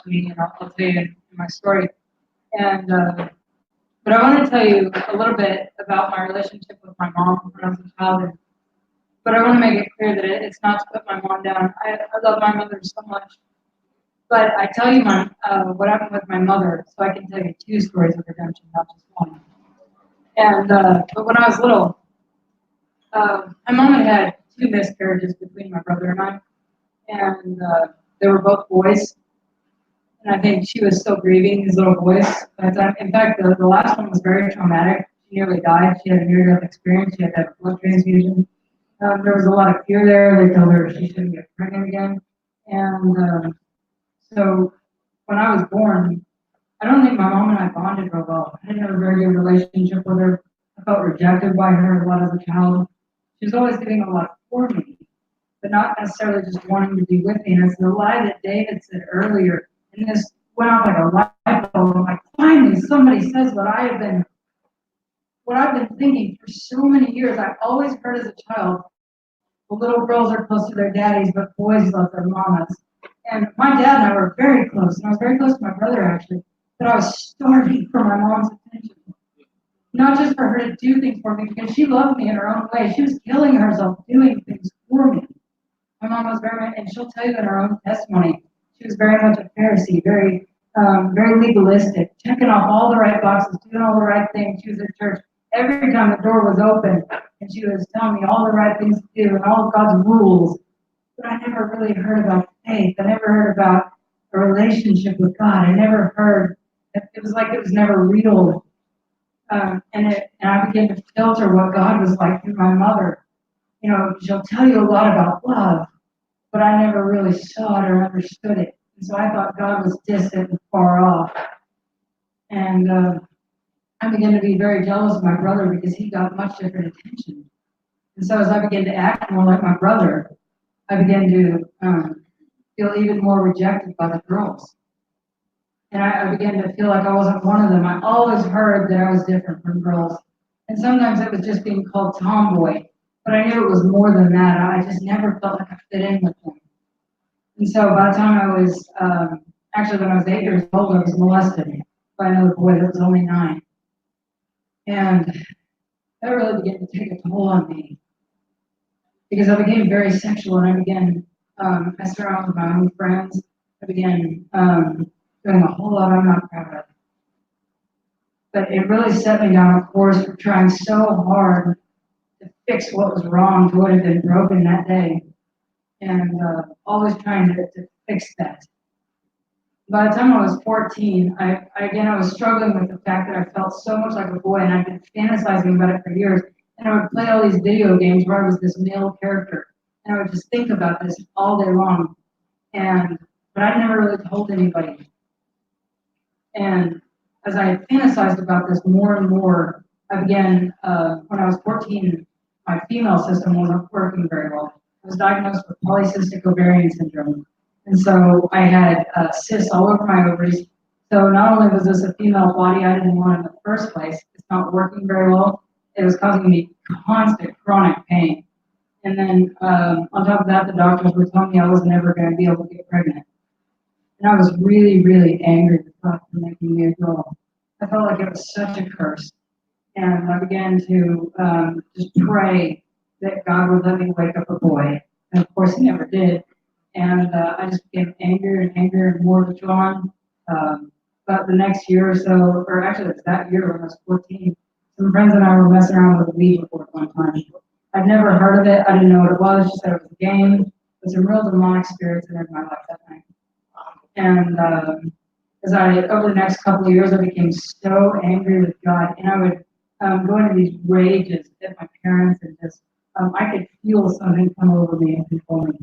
to me, and I'll tell you in my story. And but I want to tell you a little bit about my relationship with my mom when I was a child. But I want to make it clear that it's not to put my mom down. I love my mother so much. But I tell you what happened with my mother, so I can tell you two stories of redemption, not just one. And but when I was little, my mom had two miscarriages between my brother and I, and they were both boys. And I think she was still grieving these little boys at that time. In fact, the last one was very traumatic. She nearly died. She had a near-death experience. She had to have a blood transfusion. There was a lot of fear there. They told her she shouldn't get pregnant again. And so when I was born, I don't think my mom and I bonded real well. I didn't have a very good relationship with her. I felt rejected by her a lot as a child. She was always doing a lot for me, but not necessarily just wanting to be with me. And it's the lie that David said earlier, and this went off like a light bulb. I'm like, finally, somebody says what I've been thinking for so many years. I've always heard as a child, the little girls are close to their daddies, but boys love their mamas. And my dad and I were very close, and I was very close to my brother actually, but I was starving for my mom's attention. Not just for her to do things for me, because she loved me in her own way. She was killing herself doing things for me. My mom was very much, and she'll tell you in her own testimony, she was very much a Pharisee, very legalistic, checking off all the right boxes, doing all the right things. She was at church every time the door was open, and she was telling me all the right things to do and all of God's rules. But I never really heard about faith. I never heard about a relationship with God. I never heard. It was like it was never real. And I began to filter what God was like through my mother. You know, she'll tell you a lot about love, but I never really saw it or understood it. And so I thought God was distant and far off. And I began to be very jealous of my brother because he got much different attention. And so as I began to act more like my brother, I began to feel even more rejected by the girls. And I began to feel like I wasn't one of them. I always heard that I was different from girls. And sometimes it was just being called tomboy. But I knew it was more than that. I just never felt like I fit in with them. And so by the time I was, actually when I was 8 years old, I was molested by another boy that was only 9. And that really began to take a toll on me. Because I became very sexual and I began messing around with my own friends. I began doing a whole lot I'm not proud of. But it really set me down a course for trying so hard to fix what was wrong, to what had been broken that day. And always trying to fix that. By the time I was 14, I was struggling with the fact that I felt so much like a boy, and I'd been fantasizing about it for years. And I would play all these video games where I was this male character, and I would just think about this all day long. But I never really told anybody. And as I fantasized about this more and more, I began, when I was 14, my female system wasn't working very well. I was diagnosed with polycystic ovarian syndrome. And so I had cysts all over my ovaries. So not only was this a female body I didn't want in the first place, it's not working very well, it was causing me constant chronic pain. And then on top of that, the doctors were telling me I was never going to be able to get pregnant. And I was really, really angry with God for making me a girl. I felt like it was such a curse. And I began to just pray that God would let me wake up a boy. And of course, he never did. And I just became angrier and angrier and more withdrawn. But the next year or so, or actually it was that year when I was 14, some friends and I were messing around with a Ouija board one time. I'd never heard of it. I didn't know what it was. She said it was a game. But some real demonic spirits entered my life that night. And over the next couple of years, I became so angry with God, and I would go into these rages at my parents, and just I could feel something come over me and control me.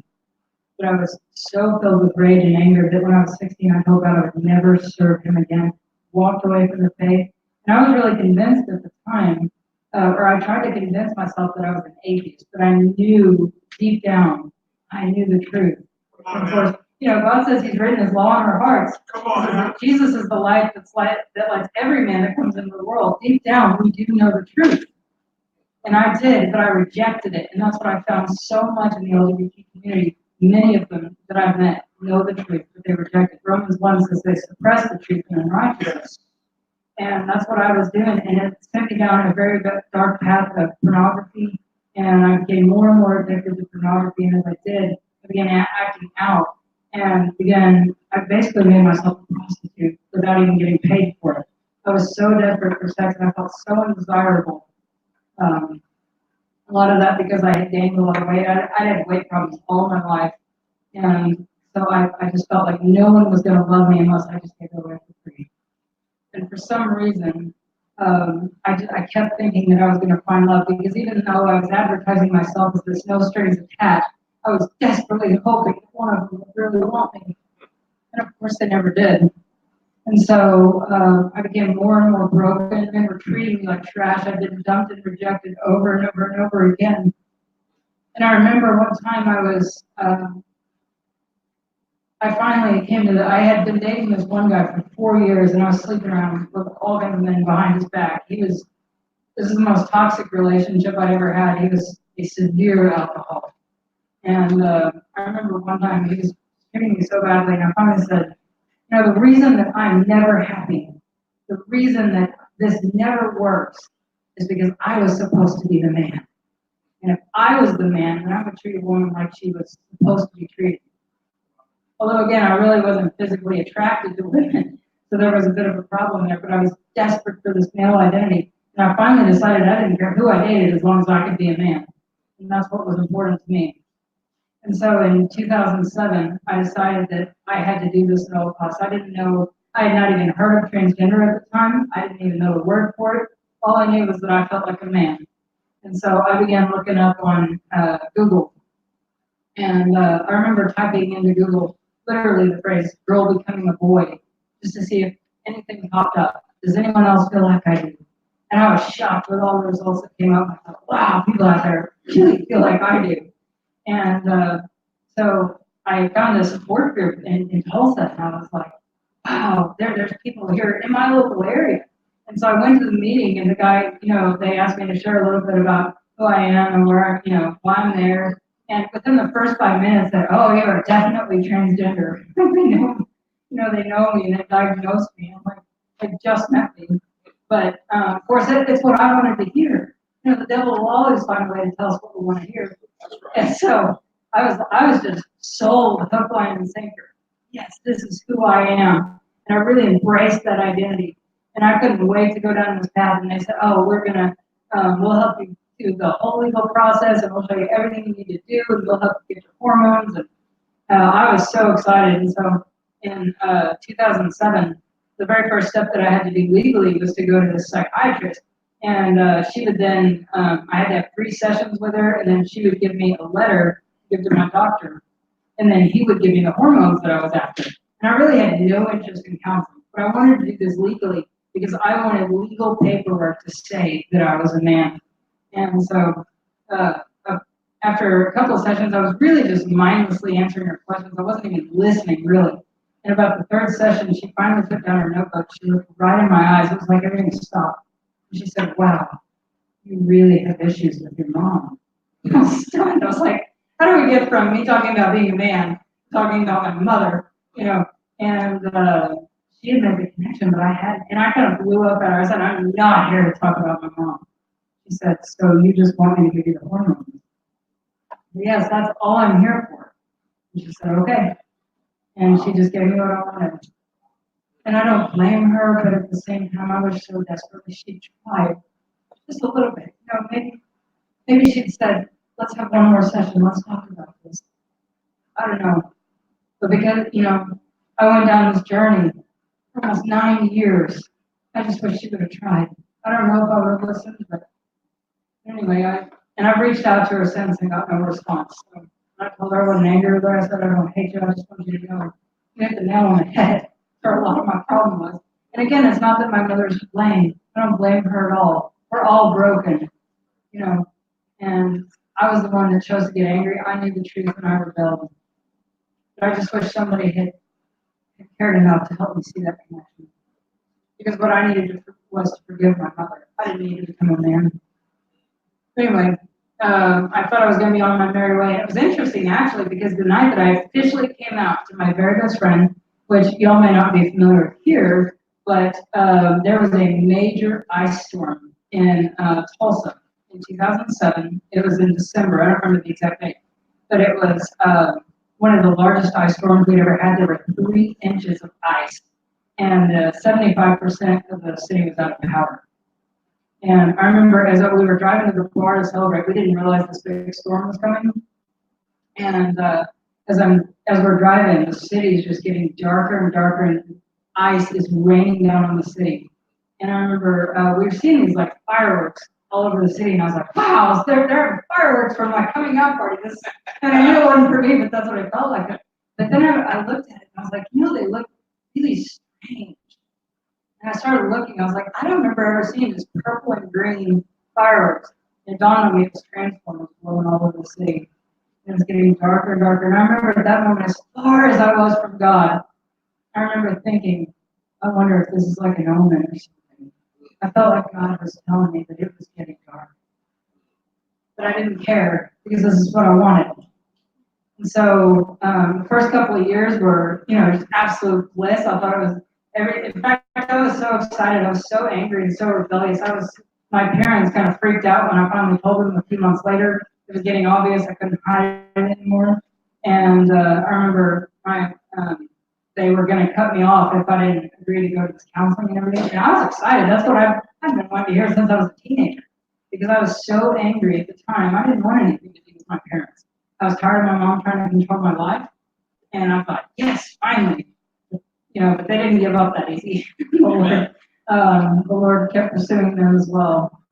But I was so filled with rage and anger that when I was 16, I told God I would never serve Him again. Walked away from the faith, and I was really convinced at the time, or I tried to convince myself that I was an atheist, but I knew deep down, I knew the truth. Of course, God says He's written His law in our hearts. Jesus is the light that lights every man that comes into the world. Deep down, we do know the truth. And I did, but I rejected it. And that's what I found so much in the LGBT community. many of them that I've met know the truth, but they reject it. Romans 1 says they suppress the truth in unrighteousness. And that's what I was doing. And it sent me down a very dark path of pornography. And I became more and more addicted to pornography. And as I did, I began acting out and I basically made myself a prostitute without even getting paid for it. I was so desperate for sex and I felt so undesirable. A lot of that because I had gained a lot of weight. I had weight problems all my life. And so I just felt like no one was going to love me unless I just gave it away for free. And for some reason, I kept thinking that I was going to find love because even though I was advertising myself as this no strings attached, I was desperately hoping that one of them would really want me. And of course, they never did. And so I became more and more broken. They were treating me like trash. I'd been dumped and rejected over and over and over again. And I remember one time I finally came to I had been dating this one guy for 4 years, and I was sleeping around with all kinds of men behind his back. This is the most toxic relationship I'd ever had. He was a severe alcoholic. And I remember one time he was treating me so badly, and I finally said, the reason that I'm never happy, the reason that this never works is because I was supposed to be the man. And if I was the man, then I would treat a woman like she was supposed to be treated. Although, again, I really wasn't physically attracted to women, so there was a bit of a problem there, but I was desperate for this male identity. And I finally decided I didn't care who I dated as long as I could be a man. And that's what was important to me. And so in 2007, I decided that I had to do this at all costs. I had not even heard of transgender at the time. I didn't even know the word for it. All I knew was that I felt like a man. And so I began looking up on Google. And I remember typing into Google literally the phrase girl becoming a boy, just to see if anything popped up. Does anyone else feel like I do? And I was shocked with all the results that came up. I thought, wow, people out there really feel like I do. And so I found a support group in Tulsa, and I was like, wow, there's people here in my local area. And so I went to the meeting, and the guy, they asked me to share a little bit about who I am and why I'm there. And within the first 5 minutes, said, oh, you are definitely transgender. They know me and they diagnosed me. I'm like, they just met me. But of course, it's what I wanted to hear. The devil will always find a way to tell us what we want to hear. And so I was just sold, hook, line, and sinker. Yes, this is who I am. And I really embraced that identity. And I couldn't wait to go down this path. And they said, oh, we'll help you do the whole legal process, and we'll show you everything you need to do, and we'll help you get your hormones. And I was so excited. And so in 2007, the very first step that I had to do legally was to go to the psychiatrist. And she would then, I had to have 3 sessions with her, and then she would give me a letter to give to my doctor. And then he would give me the hormones that I was after. And I really had no interest in counseling, but I wanted to do this legally because I wanted legal paperwork to say that I was a man. And so after a couple of sessions, I was really just mindlessly answering her questions. I wasn't even listening, really. And about the 3rd session, she finally put down her notebook. She looked right in my eyes. It was like everything stopped. And she said, wow, you really have issues with your mom. I was stunned. I was like, how do we get from me talking about being a man, talking about my mother, And she had made the connection, but I had, and I kind of blew up at her. I said, I'm not here to talk about my mom. She said, so you just want me to give you the hormones? Yes, that's all I'm here for. And she said, okay. And she just gave me what I wanted. And I don't blame her, but at the same time, I was so desperately she tried just a little bit. Maybe she'd said, let's have one more session. Let's talk about this. I don't know. But because, I went down this journey for almost 9 years. I just wish she would have tried. I don't know if I would have listened, but anyway, I've reached out to her since and got no response. So I told her I wasn't angry with her. I said, I don't hate you. I just want you to know you hit the nail on the head for a lot of my problem was. And again, it's not that my mother's to blame. I don't blame her at all. We're all broken, and I was the one that chose to get angry. I knew the truth and I rebelled. But I just wish somebody had cared enough to help me see that connection. Because what I needed was to forgive my mother. I didn't need to become a man. Anyway, I thought I was going to be on my merry way. And it was interesting, actually, because the night that I officially came out to my very best friend, which y'all may not be familiar with here, but there was a major ice storm in Tulsa in 2007. It was in December. I don't remember the exact date, but it was one of the largest ice storms we'd ever had. There were 3 inches of ice, and 75% of the city was out of power. And I remember as we were driving to the bar to celebrate, we didn't realize this big storm was coming. And as we're driving, the city is just getting darker and darker, and ice is raining down on the city. And I remember we were seeing these like fireworks all over the city, and I was like, "Wow, there are fireworks from my coming out party." This, and I knew it wasn't for me, but that's what it felt like. But then I looked at it, and I was like, they look really strange. And I started looking, I was like, I don't remember ever seeing this purple and green fireworks. It dawned on me it was transformers blowing all over the city. And it was getting darker and darker. And I remember at that moment, as far as I was from God, I remember thinking, I wonder if this is like an omen or something. I felt like God was telling me that it was getting dark. But I didn't care because this is what I wanted. And so the first couple of years were, just absolute bliss. I thought it was in fact, I was so excited. I was so angry and so rebellious. My parents kind of freaked out when I finally told them a few months later. It was getting obvious. I couldn't hide it anymore. And I remember they were going to cut me off if I didn't agree to go to this counseling and everything. And I was excited. That's what I've been wanting to hear since I was a teenager. Because I was so angry at the time. I didn't want anything to do with my parents. I was tired of my mom trying to control my life. And I thought, yes, finally. But they didn't give up that easy. The Lord kept pursuing them as well.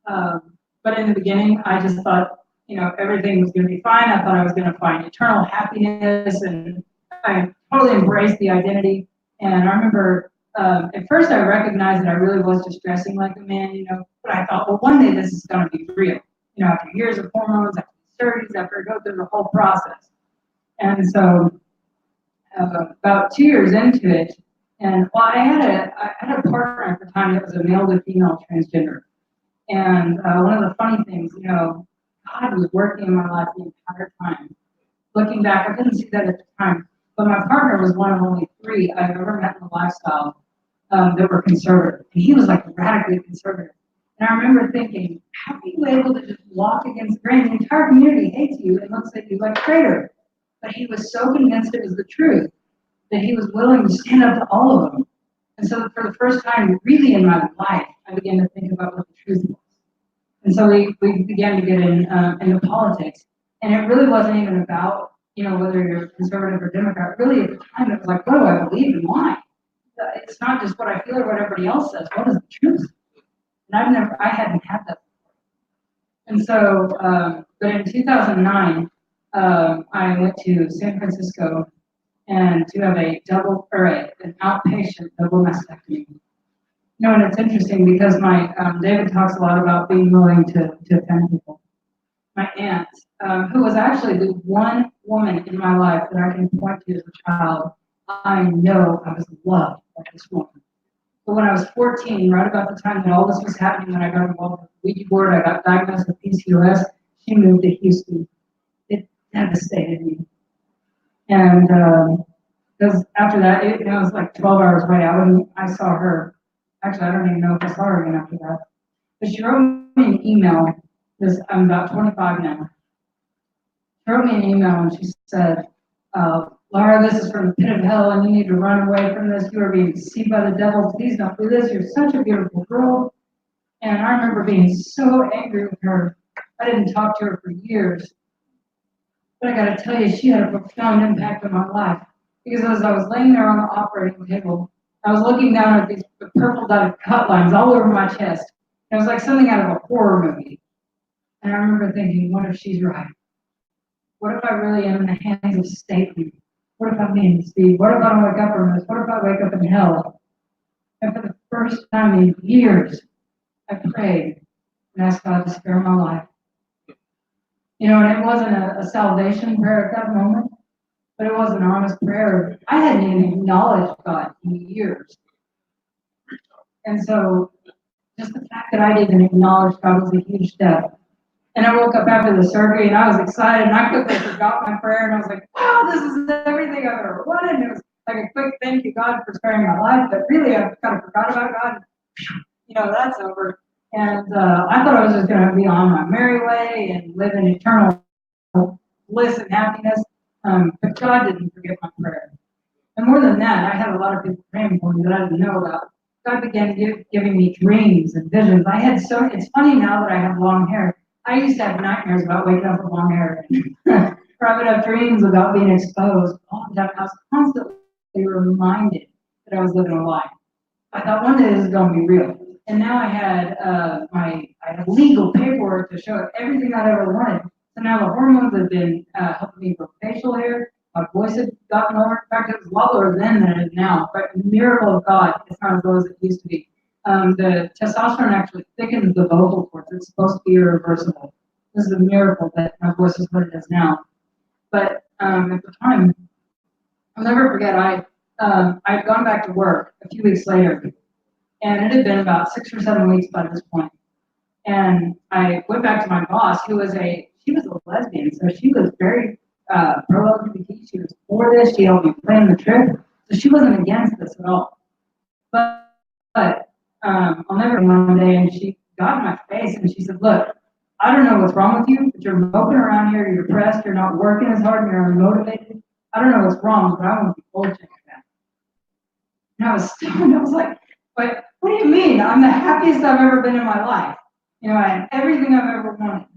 But in the beginning, I just thought, everything was going to be fine. I thought I was going to find eternal happiness, and I totally embraced the identity. And I remember at first I recognized that I really was just dressing like a man, but I thought, well, one day this is going to be real. After years of hormones, after surgeries, after I go through the whole process. And so about 2 years into it, and I had a partner at the time that was a male to female transgender. And one of the funny things, God was working in my life the entire time. Looking back, I didn't see that at the time, but my partner was one of only 3 I've ever met in the lifestyle that were conservative. And he was like radically conservative. And I remember thinking, how are you able to just walk against the grain? The entire community hates you and looks at you like a traitor. But he was so convinced it was the truth that he was willing to stand up to all of them. And so for the first time really in my life, I began to think about what the truth was. And so we began to get into politics. And it really wasn't even about, whether you're conservative or Democrat. Really at the time it was like, what do I believe and why? It's not just what I feel or what everybody else says. What is the truth? And I hadn't had that before. And so, but in 2009, I went to San Francisco and to have an outpatient double mastectomy. And it's interesting because David talks a lot about being willing to offend people. My aunt, who was actually the one woman in my life that I can point to as a child, I know I was loved by this woman. But when I was 14, right about the time that all this was happening, when I got involved with the Ouija board, I got diagnosed with PCOS, she moved to Houston. It devastated me. And because after that, it was like 12 hours away. I saw her. Actually, I don't even know if I saw her again after that. But she wrote me an email. I'm about 25 now. She wrote me an email and she said, Laura, this is from the pit of hell and you need to run away from this. You are being deceived by the devil. Please don't do this. You're such a beautiful girl. And I remember being so angry with her. I didn't talk to her for years. But I got to tell you, she had a profound impact on my life. Because as I was laying there on the operating table, I was looking down at these purple dotted cut lines all over my chest. It was like something out of a horror movie. And I remember thinking, what if she's right? What if I really am in the hands of Satan? What if I'm being deceived? What if I don't wake up from this? What if I wake up in hell? And for the first time in years, I prayed and asked God to spare my life. And it wasn't a salvation prayer at that moment, but it was an honest prayer. I hadn't even acknowledged God in years. And so just the fact that I didn't acknowledge God was a huge step. And I woke up after the surgery and I was excited and I quickly forgot my prayer and I was like, wow, this is everything I've ever wanted. And it was like a quick thank you, God, for sparing my life. But really, I kind of forgot about God. That's over. And I thought I was just going to be on my merry way and live in eternal bliss and happiness. But God didn't forget my prayer. And more than that, I had a lot of people praying for me that I didn't know about. God began giving me dreams and visions. It's funny now that I have long hair. I used to have nightmares about waking up with long hair. Or I would have dreams about being exposed all the time. I was constantly reminded that I was living a lie. I thought one day this is going to be real. And now I had legal paperwork to show everything I ever wanted. So now the hormones have been helping me grow facial hair. My voice had gotten lower. In fact, it was a lot lower then than it is now. But the miracle of God, it's not as low as it used to be. The testosterone actually thickens the vocal cords. It's supposed to be irreversible. This is a miracle that my voice is what it is now. But at the time, I'll never forget, I'd gone back to work a few weeks later, and it had been about 6 or 7 weeks by this point. And I went back to my boss, she was a lesbian, so she was very pro-LGBT. She was for this. She helped me plan the trip, so she wasn't against this at all. But I'll never forget one day, and she got in my face and she said, "Look, I don't know what's wrong with you, but you're moping around here. You're depressed. You're not working as hard. And you're unmotivated. I don't know what's wrong, but I want to be bullshit like that." And I was stunned. I was like, "But what do you mean? I'm the happiest I've ever been in my life. I had everything I've ever wanted."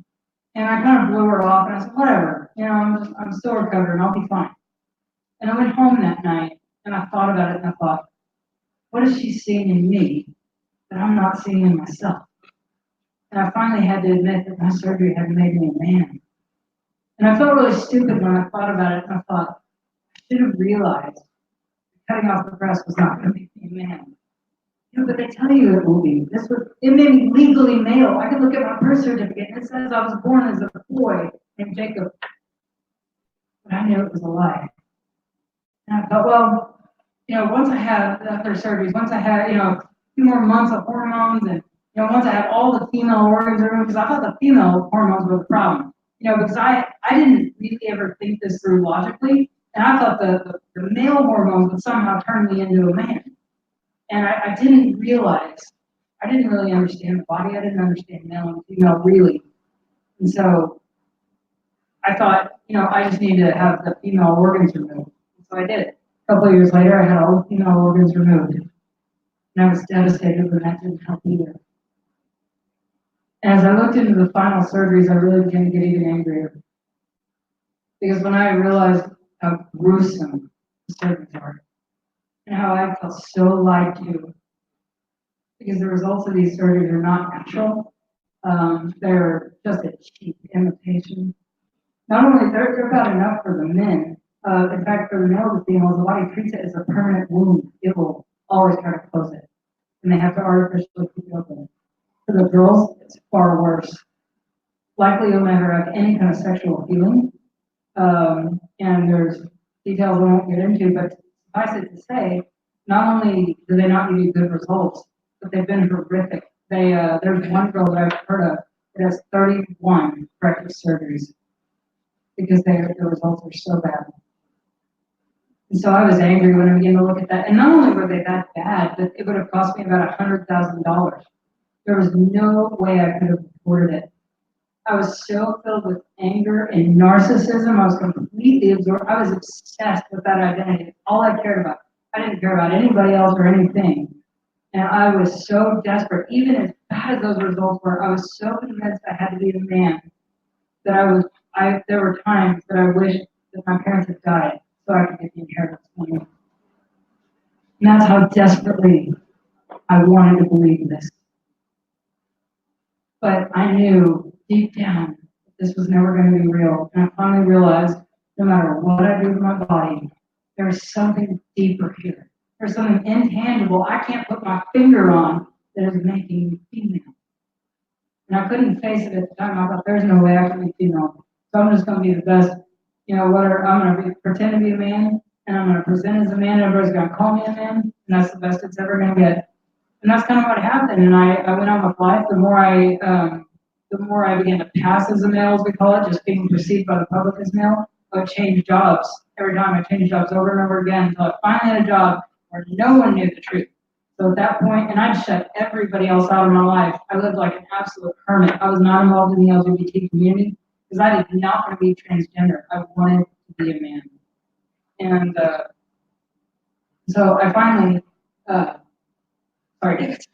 And I kind of blew her off, and I said, "Whatever. I'm still recovering. I'll be fine." And I went home that night, and I thought about it, and I thought, what is she seeing in me that I'm not seeing in myself? And I finally had to admit that my surgery had made me a man. And I felt really stupid when I thought about it, and I thought, I should have realized cutting off the breast was not going to make me a man. But they tell you it will be. It made me legally male. I could look at my birth certificate and it says I was born as a boy named Jacob. But I knew it was a lie. And I thought, well, once I have after surgeries, once I have, a few more months of hormones and, once I have all the female organs removed, because I thought the female hormones were the problem. Because I didn't really ever think this through logically. And I thought the male hormones would somehow turn me into a man. And I didn't realize, I didn't really understand the body. I didn't understand male and female really. And so I thought, I just need to have the female organs removed. So I did. A couple of years later, I had all the female organs removed. And I was devastated when that didn't help either. And as I looked into the final surgeries, I really began to get even angrier. Because when I realized how gruesome the surgeries are, and how I felt so lied to, because the results of these surgeries are not natural. They're just a cheap imitation. Not only they're bad enough for the men. In fact, for the males and females, the body treats it as a permanent wound. It will always try to close it, and they have to artificially keep it open. For the girls, it's far worse. Likely, you'll never have any kind of sexual healing, and there's details I won't get into, but suffice it to say, not only do they not give you good results, but they've been horrific. There's one girl that I've heard of that has 31 corrective surgeries because the results are so bad. And so I was angry when I began to look at that. And not only were they that bad, but it would have cost me about $100,000. There was no way I could have afforded it. I was so filled with anger and narcissism. I was completely absorbed. I was obsessed with that identity. All I cared about. I didn't care about anybody else or anything. And I was so desperate, even as bad as those results were, I was so convinced I had to be the man that there were times that I wished that my parents had died so I could get the inheritance money. And that's how desperately I wanted to believe this. But I knew deep down that this was never going to be real. And I finally realized no matter what I do to my body, there's something deeper here. There's something intangible I can't put my finger on that is making me female. And I couldn't face it at the time. I thought there's no way I can be female. So I'm just going to be the best, I'm going to pretend to be a man, and I'm going to present as a man. Everybody's going to call me a man, and that's the best it's ever going to get. And that's kind of what happened. And I went on with life. The the more I began to pass as a male, as we call it, just being perceived by the public as male, I would change jobs. Every time I changed jobs over and over again until I finally had a job where no one knew the truth. So at that point, and I'd shut everybody else out of my life. I lived like an absolute hermit. I was not involved in the LGBT community because I did not want to be transgender. I wanted to be a man. And so I finally, sorry, David.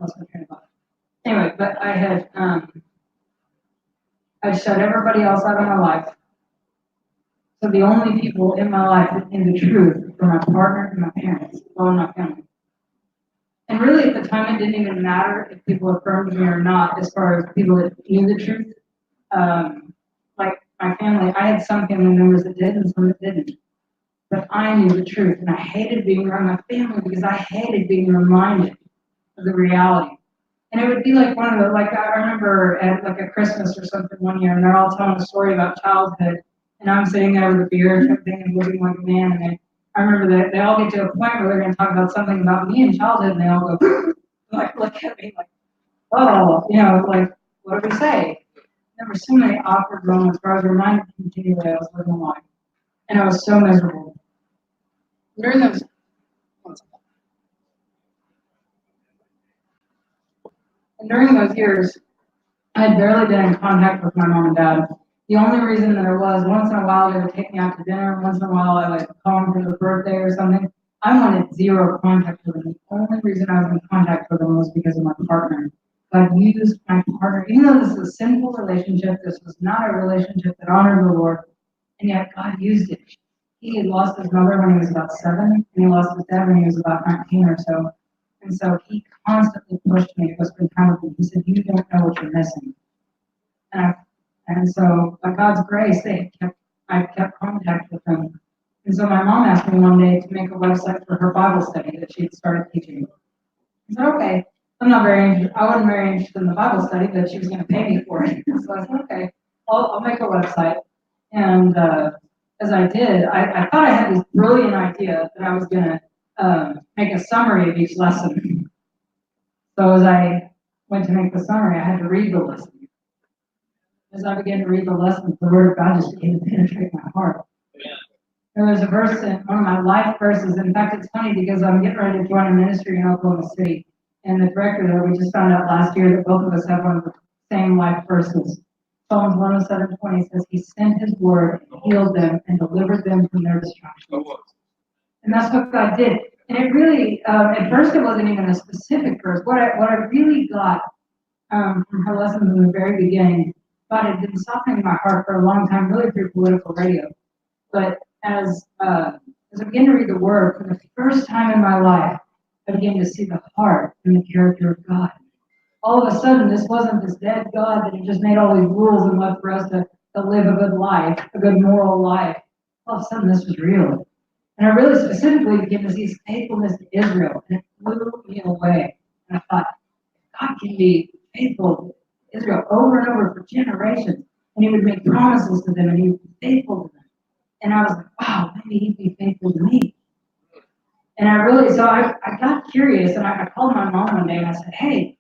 Lost my train of thought. Anyway, but I had, I'd shut everybody else out of my life. So the only people in my life that knew the truth were my partner and my parents, well, my family. And really at the time, it didn't even matter if people affirmed me or not, as far as people that knew the truth. Like my family, I had some family members that did and some that didn't. But I knew the truth, and I hated being around my family because I hated being reminded of the reality. And it would be like one of the, like I remember at like a Christmas or something one year, and they're all telling a story about childhood, and I'm sitting there with a beer and everything and looking like a man, and I remember that they all get to a point where they're going to talk about something about me in childhood, and they all go, like, look at me like, oh, you know, like, what do we say? There were so many awkward moments where I was reminded continually I was living life, and I was so miserable. During those, and during those years, I had barely been in contact with my mom and dad. The only reason there was, once in a while, they would take me out to dinner. Once in a while, I would call them for their birthday or something. I wanted zero contact with them. The only reason I was in contact with them was because of my partner. God used my partner, even though this is a sinful relationship, this was not a relationship that honored the Lord, and yet God used it. He had lost his mother when he was about 7, and he lost his dad when he was about 19 or so. And so he constantly pushed me to go spend time with me. He said, you don't know what you're missing. And so by God's grace, I kept contact with them. And so my mom asked me one day to make a website for her Bible study that she had started teaching. I said, okay, I wasn't very interested in the Bible study, but she was going to pay me for it. So I said, okay, I'll make a website. And as I did, I thought I had this brilliant idea that I was going to make a summary of each lesson. So as I went to make the summary, I had to read the lesson. As I began to read the lessons, the Word of God just began to penetrate my heart. There was a verse in one of my life verses. In fact, it's funny because I'm getting ready to join a ministry in Oklahoma City. And the director there, we just found out last year that both of us have one of the same life verses. Psalms 107:20 says, He sent His word, and healed them, and delivered them from their destructions. And that's what God did. And it really, at first it wasn't even a specific verse. What I really got from her lessons in the very beginning, God had been softening my heart for a long time, really through political radio. But as I began to read the Word, for the first time in my life, I began to see the heart and the character of God. All of a sudden, this wasn't this dead God that had just made all these rules and left for us to live a good life, a good moral life. All of a sudden, this was real. And I really specifically began to see His faithfulness to Israel, and it blew me away. And I thought, God can be faithful to Israel over and over for generations, and He would make promises to them, and He would be faithful to them. And I was like, wow, maybe He'd be faithful to me. And I got curious, and I called my mom one day, and I said, hey,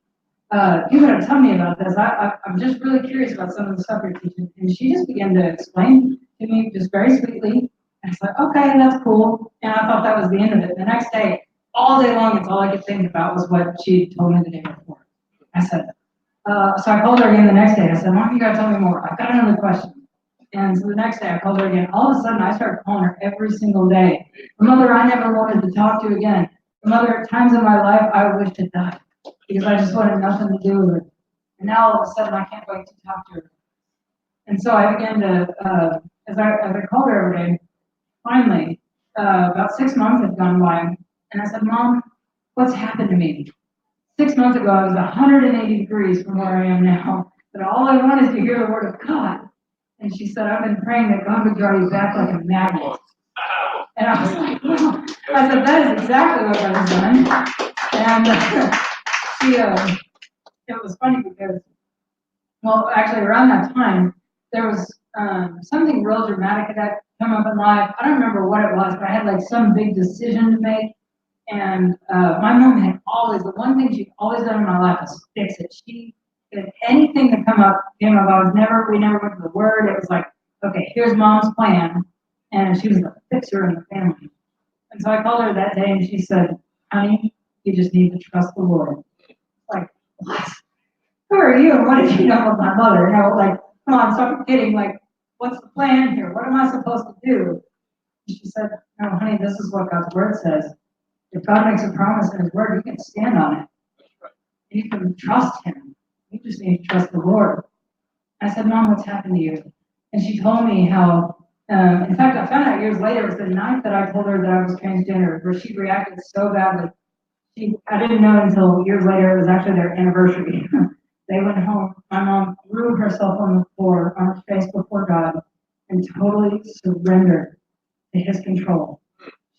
you got to tell me about this. I'm just really curious about some of the stuff you're teaching. And she just began to explain to me just very sweetly. And I was like, okay, that's cool. And I thought that was the end of it. The next day, all day long, it's all I could think about was what she told me the day before. I said, so I called her again the next day. I said, Mom, you got to tell me more. I've got another question. And so the next day I called her again. All of a sudden I started calling her every single day. The mother I never wanted to talk to again. The mother at times in my life I wished had died because I just wanted nothing to do with her. And now all of a sudden I can't wait to talk to her. And so I began to, as I called her every day, finally, about 6 months had gone by. And I said, Mom, what's happened to me? 6 months ago I was 180 degrees from where I am now. But all I want is to hear the word of God. And she said, I've been praying that God would draw you back like a magnet. And I was like, wow. I said, that is exactly what God has done. And it was funny because, well, actually around that time, there was something real dramatic that had come up in life. I don't remember what it was, but I had like some big decision to make. And my mom had always, the one thing she'd always done in my life was fix it. She did anything that came up, we never went to the word. It was like, okay, here's mom's plan. And she was the fixer in the family. And so I called her that day and she said, honey, you just need to trust the Lord. Like, what? Who are you? And what did you know of my mother? Like, come on, stop kidding. Like, what's the plan here? What am I supposed to do? And she said, no, honey, this is what God's word says. If God makes a promise in his word, you can stand on it. You can trust him. You just need to trust the Lord. I said, Mom, what's happened to you? And she told me how, in fact, I found out years later, it was the night that I told her that I was transgender, where she reacted so badly. I didn't know until years later, it was actually their anniversary. They went home. My mom threw herself on the floor, on her face before God, and totally surrendered to his control.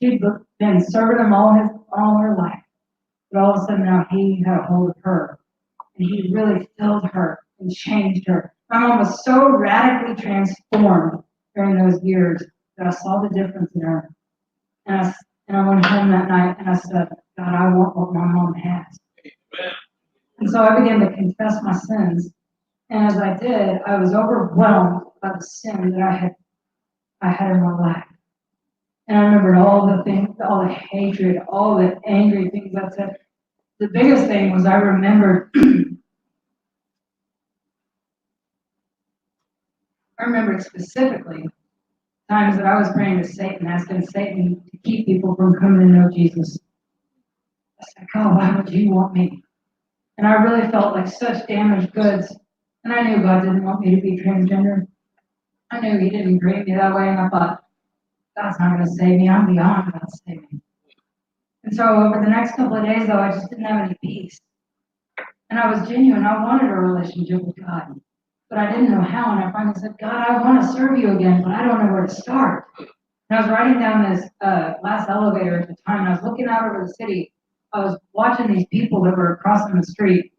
She'd been serving him all her life. But all of a sudden now he had a hold of her. And he really filled her and changed her. My mom was so radically transformed during those years that I saw the difference in her. And I went home that night and I said, God, I want what my mom has. And so I began to confess my sins. And as I did, I was overwhelmed by the sin that I had in my life. And I remembered all the things, all the hatred, all the angry things I said. The biggest thing was I remembered specifically times that I was praying to Satan, asking Satan to keep people from coming to know Jesus. I said, God, why would you want me? And I really felt like such damaged goods. And I knew God didn't want me to be transgender. I knew he didn't create me that way. And I thought, God's not going to save me. I'm beyond God's saving. And so over the next couple of days, though, I just didn't have any peace. And I was genuine. I wanted a relationship with God. But I didn't know how. And I finally said, God, I want to serve you again, but I don't know where to start. And I was riding down this last elevator at the time, and I was looking out over the city. I was watching these people that were crossing the street.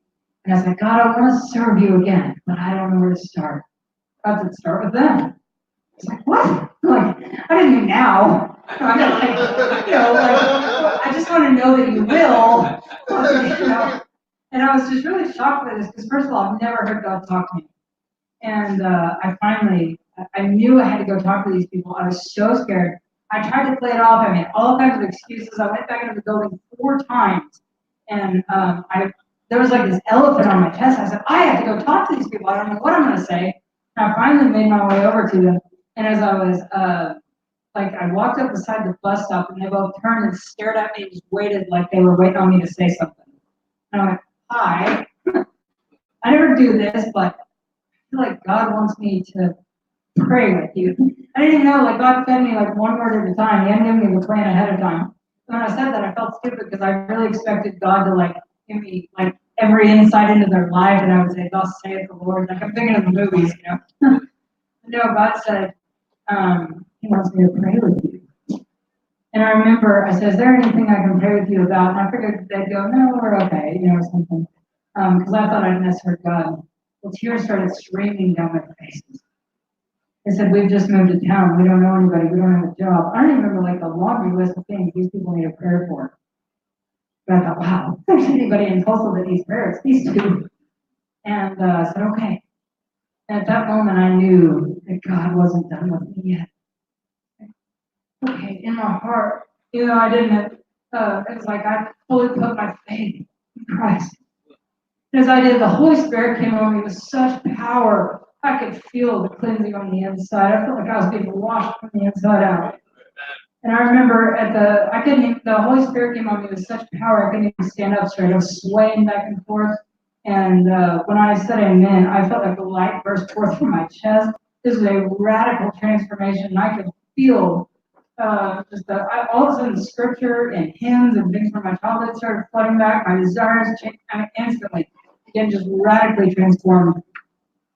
And I said, God, I want to serve you again, but I don't know where to start. God said, start with them. It's like, what? Like, I didn't mean now. I'm just like, I just want to know that you will. And I was just really shocked by this because, first of all, I've never heard God talk to me. And I knew I had to go talk to these people. I was so scared. I tried to play it off. I made all kinds of excuses. I went back into the building 4 times. And there was like this elephant on my chest. I said, I have to go talk to these people. I don't know what I'm going to say. And I finally made my way over to them. And as I was, I walked up beside the bus stop and they both turned and stared at me and just waited like they were waiting on me to say something. And I went, hi. I never do this, but I feel like God wants me to pray with you. I didn't even know, like God fed me like one word at a time. He hadn't given me the plan ahead of time. When I said that, I felt stupid because I really expected God to like give me like every insight into their life, and I would say, "Thus saith the Lord." Like I'm thinking of the movies, No, God said He wants me to pray with you. And I remember I said, "Is there anything I can pray with you about?" And I figured they'd go, "No, we're okay," something, because I thought I'd misheard God. Well, tears started streaming down their faces. They said, we've just moved to town. We don't know anybody. We don't have a job. I don't even remember like the laundry list of things these people need a prayer for. But I thought, wow, if there's anybody in Tulsa that needs prayer, it's these 2. And I said, okay. And at that moment, I knew that God wasn't done with me yet. Okay, in my heart, I didn't, it was like I fully put my faith in Christ. As I did, the Holy Spirit came on me with such power. I could feel the cleansing on the inside. I felt like I was being washed from the inside out. And I remember the Holy Spirit came on me with such power, I couldn't even stand up straight. I was swaying back and forth. And when I said amen, I felt like the light burst forth from my chest. This was a radical transformation. And I could feel all of a sudden the scripture and hymns and things from my childhood started flooding back. My desires changed instantly. Again, just radically transformed.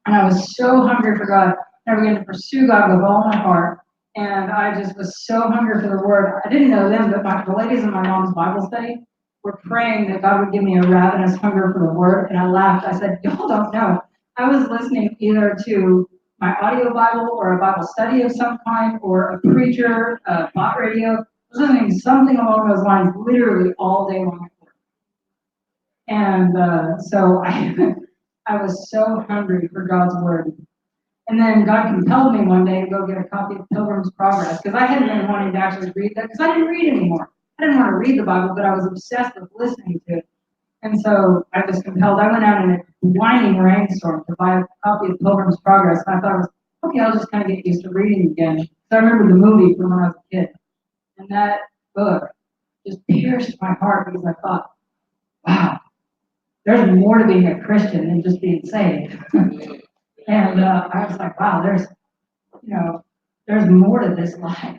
And I was so hungry for God. And I began to pursue God with all my heart. And I just was so hungry for the word. I didn't know them, but the ladies in my mom's Bible study were praying that God would give me a ravenous hunger for the word. And I laughed. I said, y'all don't know. I was listening either to my audio Bible or a Bible study of some kind or a preacher, bot radio. was listening to something along those lines literally all day long. And so I was so hungry for God's word. And then God compelled me one day to go get a copy of Pilgrim's Progress, because I hadn't been wanting to actually read that, because I didn't read anymore. I didn't want to read the Bible, but I was obsessed with listening to it. And so I was compelled. I went out in a whining rainstorm to buy a copy of Pilgrim's Progress. And I thought, okay, I'll just kind of get used to reading again. So I remember the movie from when I was a kid. And that book just pierced my heart, because I thought, wow, there's more to being a Christian than just being saved. And I was like, wow, there's more to this life.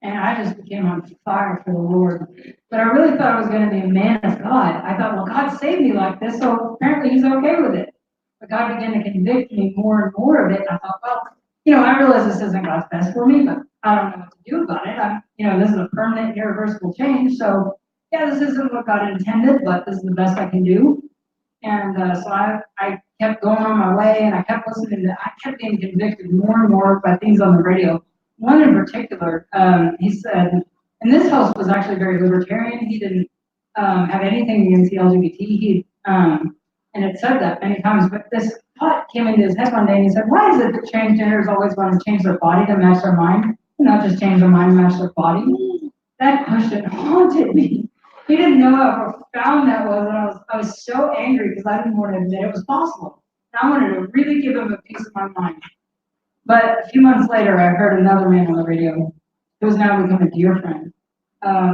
And I just became on fire for the Lord. But I really thought I was going to be a man of God. I thought, well, God saved me like this, so apparently he's okay with it. But God began to convict me more and more of it. And I thought, well, I realize this isn't God's best for me, but I don't know what to do about it. This is a permanent, irreversible change. So, yeah, this isn't what God intended, but this is the best I can do. And so I kept going on my way, and I kept listening I kept being convicted more and more by things on the radio. One in particular, he said, and this host was actually very libertarian. He didn't have anything against the LGBT. And it said that many times, but this thought came into his head one day, and he said, why is it that transgenders always want to change their body to match their mind, and not just change their mind to match their body? That question haunted me. He didn't know how profound that was, and I was so angry because I didn't want to admit it was possible. And I wanted to really give him a piece of my mind. But a few months later, I heard another man on the radio who has now become a dear friend.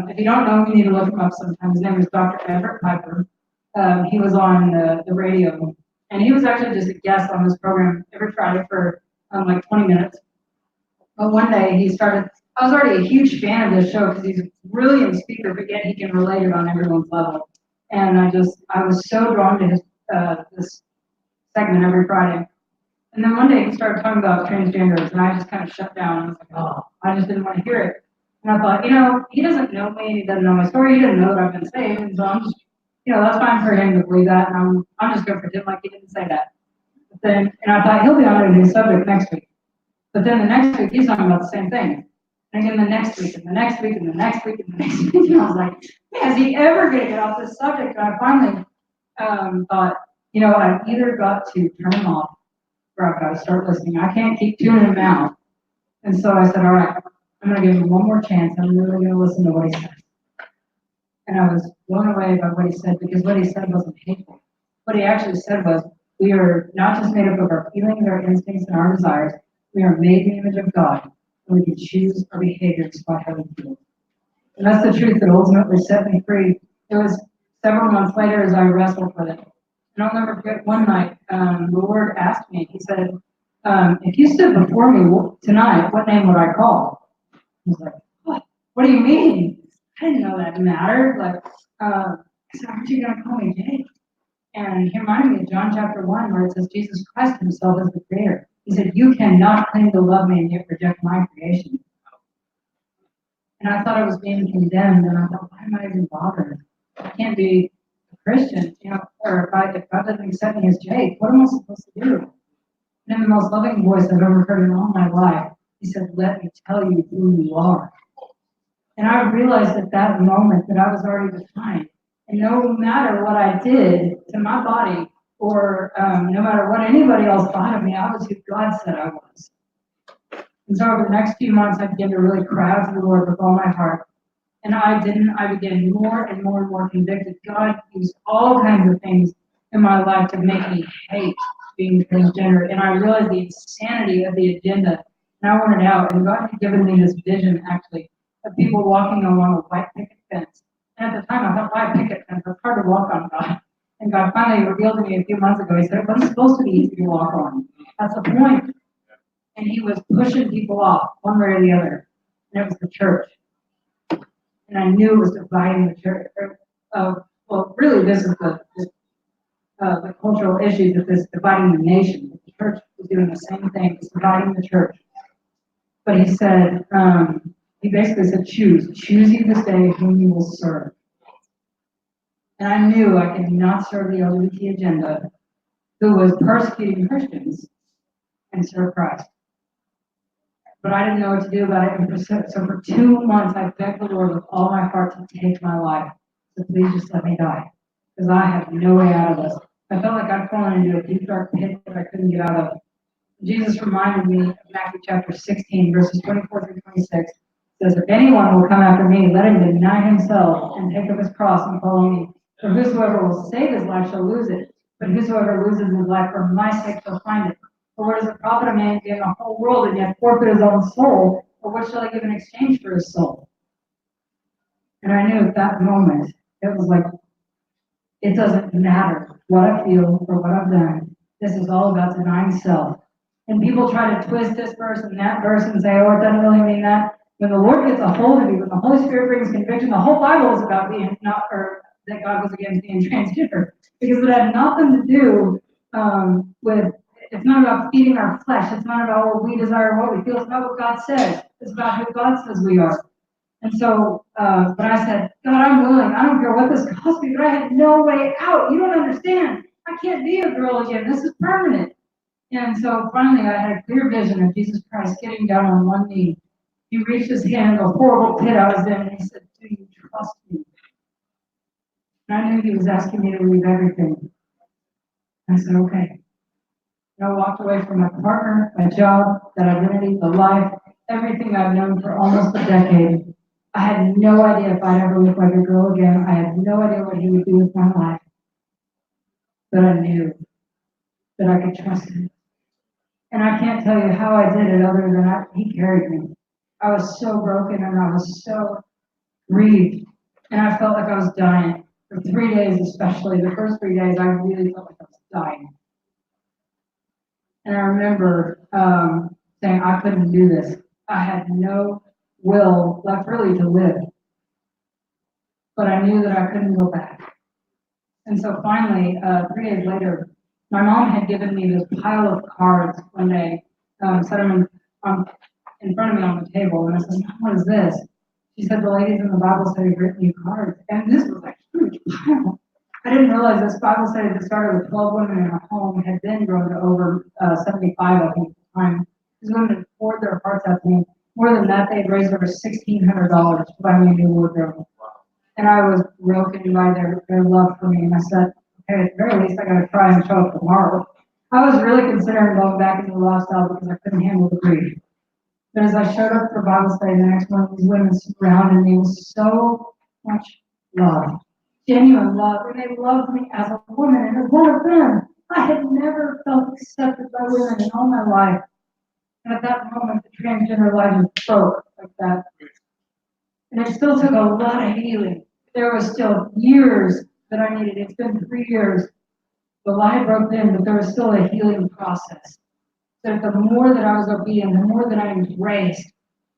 If you don't know him, you need to look him up sometime. His name is Dr. Everett Piper. He was on the radio, and he was actually just a guest on this program every Friday for like 20 minutes. But one day he started, I was already a huge fan of this show because he's a brilliant speaker, but yet he can relate it on everyone's level. And I was so drawn to his this segment every Friday. And then one day he started talking about transgenders, and I just kind of shut down. I was like, oh, I just didn't want to hear it. And I thought, he doesn't know me, and he doesn't know my story, he doesn't know that I've been saved, and so I'm just, that's fine for him to believe that, and I'm just going to pretend like he didn't say that. But then, and I thought he'll be on a new subject next week. But then the next week he's talking about the same thing. And again the next week, and the next week, and the next week, and the next week. And I was like, is he ever going to get off this subject? And I finally thought, I've either got to turn him off, or I've got to start listening. I can't keep tuning him out. And so I said, all right, I'm going to give him one more chance. I'm really going to listen to what he says. And I was blown away by what he said, because what he said wasn't hateful. What he actually said was, we are not just made up of our feelings, our instincts, and our desires. We are made in the image of God, and we can choose our behaviors by how we feel. And that's the truth that ultimately set me free. It was several months later as I wrestled with it. And I'll never forget one night, the Lord asked me, he said, if you stood before me tonight, what name would I call? I was like, what do you mean? I didn't know that mattered. I said, aren't you going to call me Jake? And he reminded me of John chapter 1, where it says Jesus Christ himself is the creator. He said, you cannot claim to love me and yet reject my creation. And I thought I was being condemned, and I thought, why am I even bothered? I can't be a Christian, or if God doesn't accept me as Jake, what am I supposed to do? And in the most loving voice I've ever heard in all my life, he said, let me tell you who you are. And I realized at that moment that I was already defined. And no matter what I did to my body, or no matter what anybody else thought of me, I was who God said I was. And so over the next few months, I began to really cry out to the Lord with all my heart. And I began more and more and more convicted. God used all kinds of things in my life to make me hate being transgender. And I realized the insanity of the agenda. And I wanted out. And God had given me this vision, actually, of people walking along a white picket fence. And at the time, I thought, why picket fence? It's hard to walk on, God. And God finally revealed to me a few months ago, he said, well, it's supposed to be easy to walk on. That's the point. And he was pushing people off, one way or the other. And it was the church. And I knew it was dividing the church. Well, really, this is the cultural issue that is dividing the nation. The church was doing the same thing, it's dividing the church. But he said, he basically said, choose ye this day whom you will serve. And I knew I could not serve the LGBT agenda, who was persecuting Christians, and serve Christ. but I didn't know what to do about it. And so for 2 months, I begged the Lord with all my heart to take my life. So please just let me die, because I have no way out of this. I felt like I'd fallen into a deep, dark pit that I couldn't get out of. Jesus reminded me of Matthew chapter 16, verses 24 through 26. It says, if anyone will come after me, let him deny himself and take up his cross and follow me. For whosoever will save his life shall lose it, but whosoever loses his life for my sake shall find it. For what does it profit a man to gain the whole world and yet forfeit his own soul? Or what shall he give in exchange for his soul? And I knew at that moment, it was like, it doesn't matter what I feel or what I've done. This is all about denying self. And people try to twist this verse and that verse and say, oh, it doesn't really mean that. When the Lord gets a hold of you, when the Holy Spirit brings conviction, the whole Bible is about being not, or that God was against being transgender. Because it had nothing to do with, it's not about feeding our flesh. It's not about what we desire, what we feel. It's about what God says. It's about who God says we are. And so, but I said, God, I'm willing. I don't care what this costs me, but I had no way out. You don't understand. I can't be a girl again. This is permanent. And so finally, I had a clear vision of Jesus Christ getting down on one knee. He reached his hand in the horrible pit I was in, and he said, do you trust me? And I knew he was asking me to leave everything. I said, okay. And I walked away from my partner, my job, that identity, the life, everything I've known for almost a decade. I had no idea if I'd ever look like a girl again. I had no idea what he would do with my life. But I knew that I could trust him. And I can't tell you how I did it other than he carried me. I was so broken and I was so grieved. And I felt like I was dying. For 3 days especially, the first 3 days, I really felt like I was dying. And I remember saying I couldn't do this. I had no will left really to live. But I knew that I couldn't go back. And so finally, 3 days later, my mom had given me this pile of cards one day, set them in front of me on the table, and I said, Mom, what is this? She said, the ladies in the Bible study have written you cards. And this was like a huge pile. I didn't realize this Bible study that started with 12 women in a home had then grown to over 75, I think, at the time. These women had poured their hearts out to me. More than that, they had raised over $1,600 to buy me a new wardrobe. And I was broken by their love for me. And I said, okay, at the very least, I got to try and show up tomorrow. I was really considering going back into the lifestyle because I couldn't handle the grief. But as I showed up for Bible study the next morning, these women surrounded me with so much love, genuine love, and they loved me as a woman. And as one of them, I had never felt accepted by women in all my life. And at that moment, the transgender life broke like that. And it still took a lot of healing. There was still years that I needed. It's been 3 years. The lie broke in, but there was still a healing process. So the more that I was obedient, the more that I embraced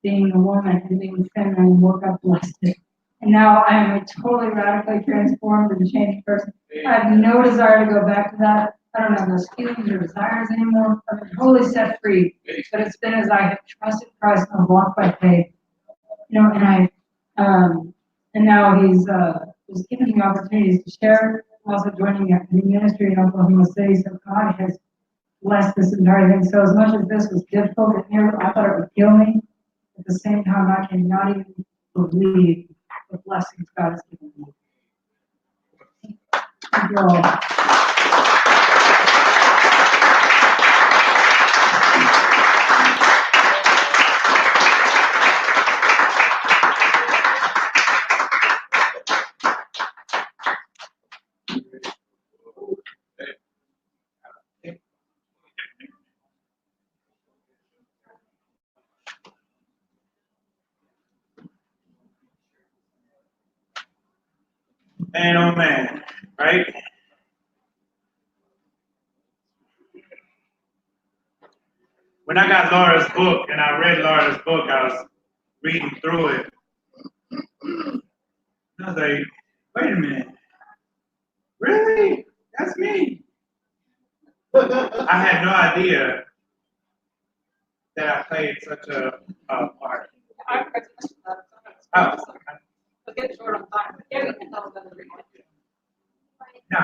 being a woman and being feminine, the more God blessed it. And now I am a totally radically transformed and changed person. I have no desire to go back to that. I don't have those feelings or desires anymore. I'm totally set free. But it's been as I have trusted Christ and walked by faith. You know, and now he's giving me opportunities to share. I'm also joining a new ministry in Oklahoma City. So God has blessed this entire thing. So as much as this was difficult in here, I thought it would kill me. At the same time, I cannot even believe the blessings God has given me. Thank you all. Man, oh man, right? When I got Laura's book and I read Laura's book, I was reading through it. And I was like, wait a minute. Really? That's me. I had no idea that I played such a part. Oh, Let's get short on time. Yeah, we can tell them the reason. no,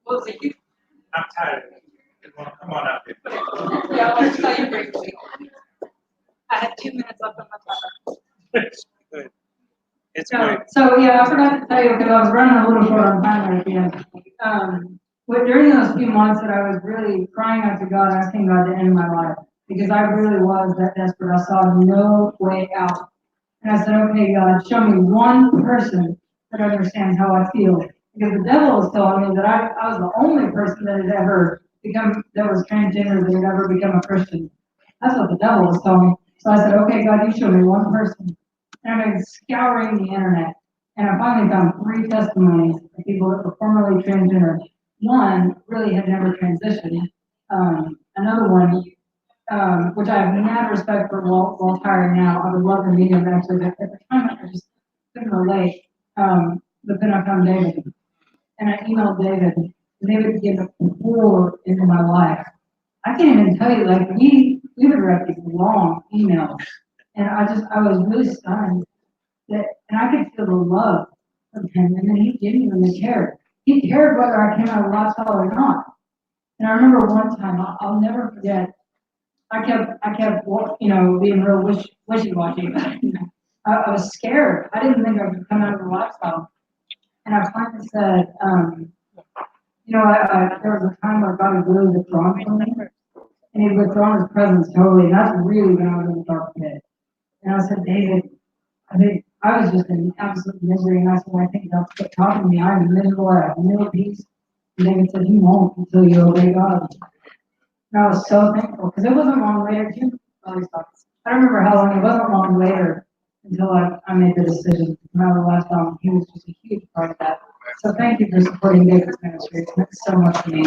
Well, it's a huge. I'm tired of it. Come on up here. Yeah, I'll just tell you briefly. I have 2 minutes left on my timer. It's good. It's good. So yeah, I forgot to tell you because I was running a little short on time at the end. But during those few months that I was really crying out to God, asking God to end my life, because I really was that desperate. I saw no way out. And I said, okay, God, show me one person that understands how I feel. Because the devil was telling me that I was the only person that was transgender that had ever become a Christian. That's what the devil was telling me. So I said, okay, God, you show me one person. And I've been scouring the internet. And I finally found 3 testimonies of people that were formerly transgender. One really had never transitioned. Another one, which I have mad respect for Walt Tyre now. I would love to meet him actually, but at the time I just couldn't relate. But then I found David. And I emailed David. And David gave a pour into my life. I can't even tell you, like, we would write these long emails. And I was really stunned that, and I could feel the love of him. And then he genuinely cared. He cared whether I came out of the lifestyle or not. And I remember one time, I'll never forget, I kept, being real wishy-washy. I was scared. I didn't think I could come out of the lifestyle. And I finally said, there was a time where God had really withdrawn from me. And he'd withdrawn his presence totally. And that's really when I was in the dark pit. And I said, David, I was just in absolute misery. And I said, I think God's talking to me. I'm miserable. I have no peace. And David said, you won't until you obey God. And I was so thankful because it wasn't long later, too. I don't remember how long, it wasn't long later until I made the decision to come out of the lifestyle. He was just a huge part of that. So thank you for supporting David's ministry. It meant so much to me.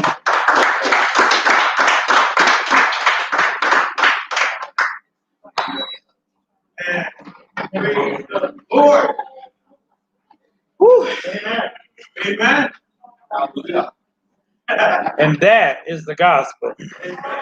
And praise the Lord. Woo. Amen. Amen. Hallelujah. And that is the gospel. Amen.